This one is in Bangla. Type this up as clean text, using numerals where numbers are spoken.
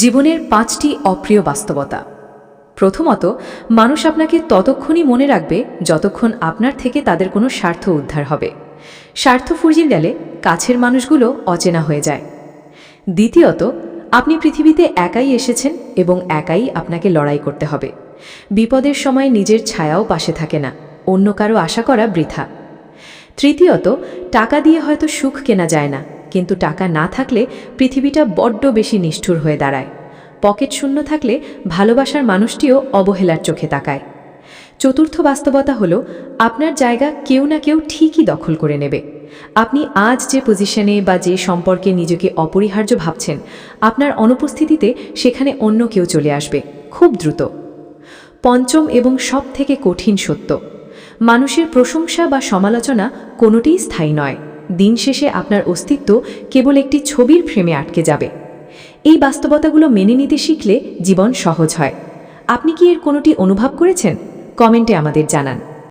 জীবনের ৫টি অপ্রিয় বাস্তবতা। প্রথমত, মানুষ আপনাকে ততক্ষণই মনে রাখবে যতক্ষণ আপনার থেকে তাদের কোনো স্বার্থ উদ্ধার হবে। স্বার্থ ফুরিয়ে গেলে কাছের মানুষগুলো অচেনা হয়ে যায়। দ্বিতীয়ত, আপনি পৃথিবীতে একাই এসেছেন এবং একাই আপনাকে লড়াই করতে হবে। বিপদের সময় নিজের ছায়াও পাশে থাকে না, অন্য কারো আশা করা বৃথা। তৃতীয়ত, টাকা দিয়ে হয়তো সুখ কেনা যায় না, কিন্তু টাকা না থাকলে পৃথিবীটা বড্ড বেশি নিষ্ঠুর হয়ে দাঁড়ায়। পকেট শূন্য থাকলে ভালোবাসার মানুষটিও অবহেলার চোখে তাকায়। চতুর্থ বাস্তবতা হলো, আপনার জায়গা কেউ না কেউ ঠিকই দখল করে নেবে। আপনি আজ যে পজিশনে বা যে সম্পর্কে নিজেকে অপরিহার্য ভাবছেন, আপনার অনুপস্থিতিতে সেখানে অন্য কেউ চলে আসবে, খুব দ্রুত। পঞ্চম এবং সবথেকে কঠিন সত্য, মানুষের প্রশংসা বা সমালোচনা কোনোটিই স্থায়ী নয়। দিন শেষে আপনার অস্তিত্ব কেবল একটি ছবির ফ্রেমে আটকে যাবে। এই বাস্তবতাগুলো মেনে নিতে শিখলে জীবন সহজ হয়। আপনি কি এর কোনোটি অনুভব করেছেন? কমেন্টে আমাদের জানান।